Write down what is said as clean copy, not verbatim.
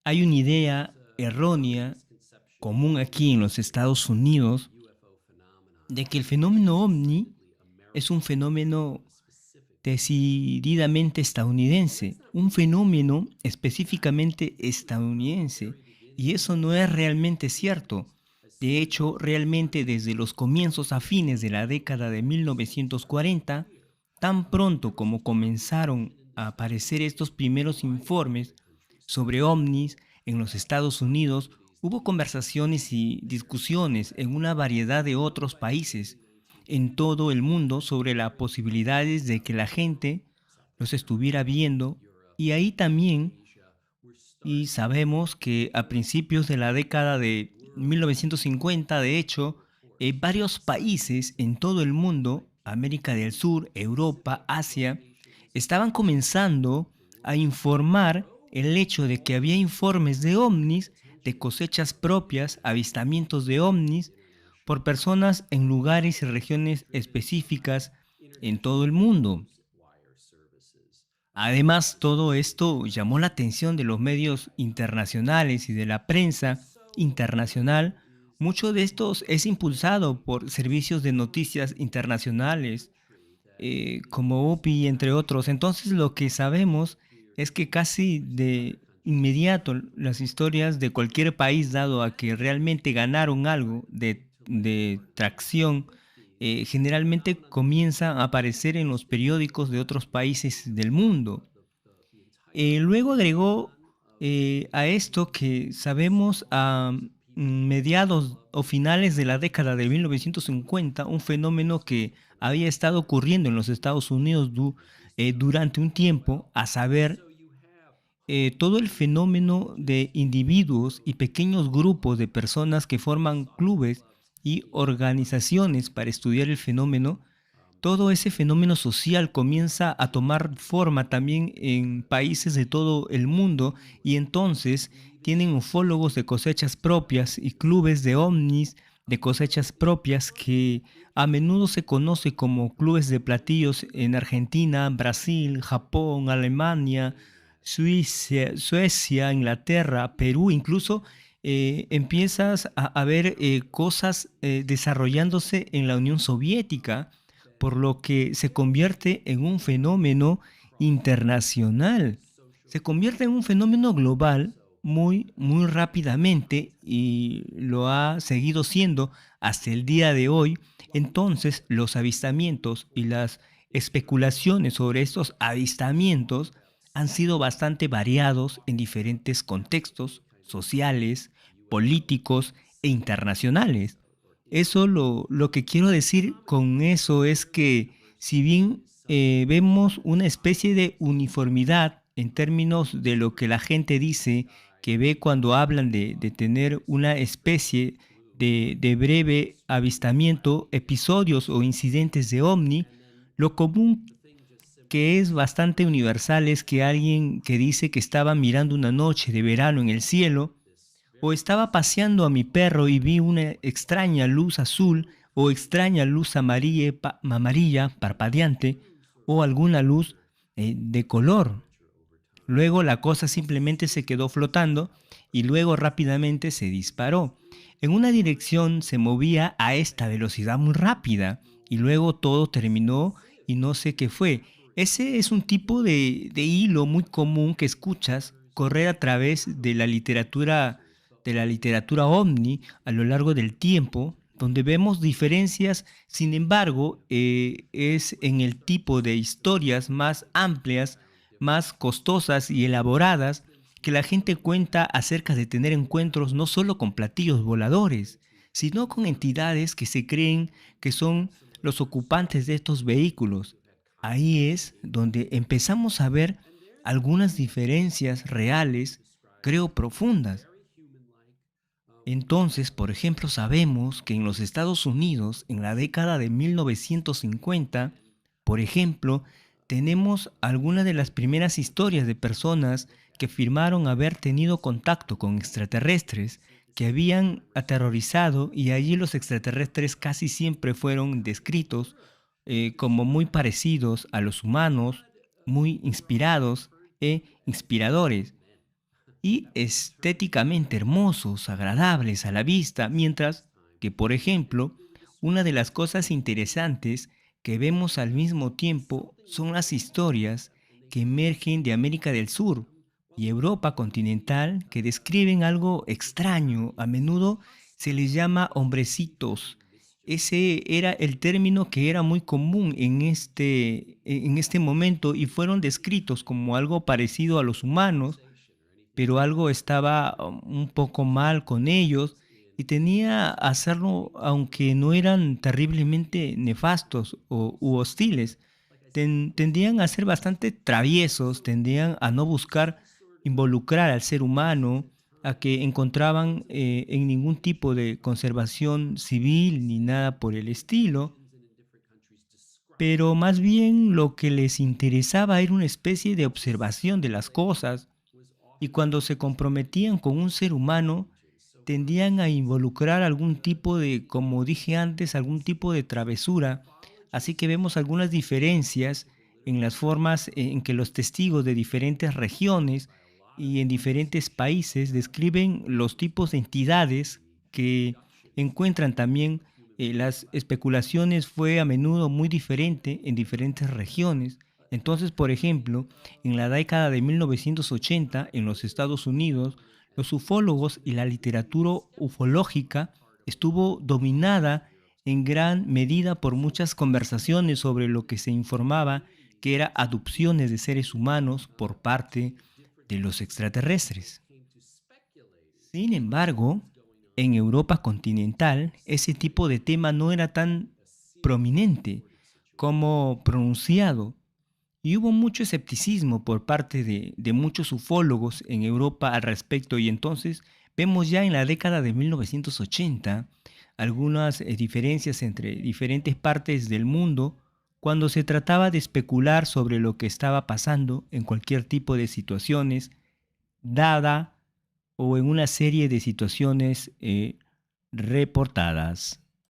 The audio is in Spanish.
Hay una idea errónea, común aquí en los Estados Unidos, de que el fenómeno ovni es un fenómeno decididamente estadounidense, un fenómeno específicamente estadounidense, y eso no es realmente cierto. De hecho, realmente desde los comienzos a fines de la década de 1940, tan pronto como comenzaron a aparecer estos primeros informes sobre ovnis en los Estados Unidos, hubo conversaciones y discusiones en una variedad de otros países en todo el mundo sobre las posibilidades de que la gente los estuviera viendo, y ahí también, y sabemos que a principios de la década de 1950, de hecho, varios países en todo el mundo, América del Sur, Europa, Asia, estaban comenzando a informar el hecho de que había informes de ovnis, de cosechas propias, avistamientos de ovnis, por personas en lugares y regiones específicas en todo el mundo. Además, todo esto llamó la atención de los medios internacionales y de la prensa internacional. Mucho de estos es impulsado por servicios de noticias internacionales, como UPI, entre otros. Entonces, lo que sabemos es que casi de inmediato las historias de cualquier país, dado a que realmente ganaron algo de tracción, generalmente comienza a aparecer en los periódicos de otros países del mundo. Luego agregó a esto que sabemos a mediados o finales de la década de 1950, un fenómeno que había estado ocurriendo en los Estados Unidos durante un tiempo, a saber, todo el fenómeno de individuos y pequeños grupos de personas que forman clubes y organizaciones para estudiar el fenómeno. Todo ese fenómeno social comienza a tomar forma también en países de todo el mundo, y entonces tienen ufólogos de cosechas propias y clubes de ovnis de cosechas propias que a menudo se conoce como clubes de platillos en Argentina, Brasil, Japón, Alemania, Suecia, Inglaterra, Perú. Incluso empiezas a ver cosas desarrollándose en la Unión Soviética, por lo que se convierte en un fenómeno internacional. Se convierte en un fenómeno global muy rápidamente, y lo ha seguido siendo hasta el día de hoy. Entonces, los avistamientos y las especulaciones sobre estos avistamientos han sido bastante variados en diferentes contextos sociales, políticos e internacionales. Eso lo que quiero decir con eso es que si bien vemos una especie de uniformidad en términos de lo que la gente dice que ve cuando hablan de tener una especie de breve avistamiento, episodios o incidentes de ovni, lo común que es bastante universal es que alguien que dice que estaba mirando una noche de verano en el cielo, o estaba paseando a mi perro y vi una extraña luz azul o extraña luz amarilla, amarilla parpadeante, o alguna luz de color. Luego la cosa simplemente se quedó flotando y luego rápidamente se disparó. En una dirección se movía a esta velocidad muy rápida, y luego todo terminó y no sé qué fue. Ese es un tipo de hilo muy común que escuchas correr a través de la literatura ovni a lo largo del tiempo, donde vemos diferencias. Sin embargo, es en el tipo de historias más amplias, más costosas y elaboradas, que la gente cuenta acerca de tener encuentros no solo con platillos voladores, sino con entidades que se creen que son los ocupantes de estos vehículos. Ahí es donde empezamos a ver algunas diferencias reales, creo profundas. Entonces, por ejemplo, sabemos que en los Estados Unidos, en la década de 1950, por ejemplo, tenemos algunas de las primeras historias de personas que afirmaron haber tenido contacto con extraterrestres que habían aterrorizado, y allí los extraterrestres casi siempre fueron descritos como muy parecidos a los humanos, muy inspirados e inspiradores. y estéticamente hermosos, agradables a la vista, mientras que, por ejemplo, una de las cosas interesantes que vemos al mismo tiempo son las historias que emergen de América del Sur y Europa continental que describen algo extraño. A menudo se les llama hombrecitos. Ese era el término que era muy común en este momento y fueron descritos como algo parecido a los humanos, pero algo estaba un poco mal con ellos y tenía a hacerlo aunque no eran terriblemente nefastos u hostiles. Tendían a ser bastante traviesos, tendían a no buscar involucrar al ser humano, a que encontraban en ningún tipo de conservación civil ni nada por el estilo, pero más bien lo que les interesaba era una especie de observación de las cosas, y cuando se comprometían con un ser humano, tendían a involucrar algún tipo de, como dije antes, algún tipo de travesura. Así que vemos algunas diferencias en las formas en que los testigos de diferentes regiones y en diferentes países describen los tipos de entidades que encuentran también. Las especulaciones fue a menudo muy diferente en diferentes regiones. Entonces, por ejemplo, en la década de 1980, en los Estados Unidos, los ufólogos y la literatura ufológica estuvo dominada en gran medida por muchas conversaciones sobre lo que se informaba que era adopciones de seres humanos por parte de los extraterrestres. Sin embargo, en Europa continental, ese tipo de tema no era tan prominente como pronunciado, y hubo mucho escepticismo por parte de muchos ufólogos en Europa al respecto, y entonces vemos ya en la década de 1980 algunas diferencias entre diferentes partes del mundo cuando se trataba de especular sobre lo que estaba pasando en cualquier tipo de situaciones dada o en una serie de situaciones reportadas.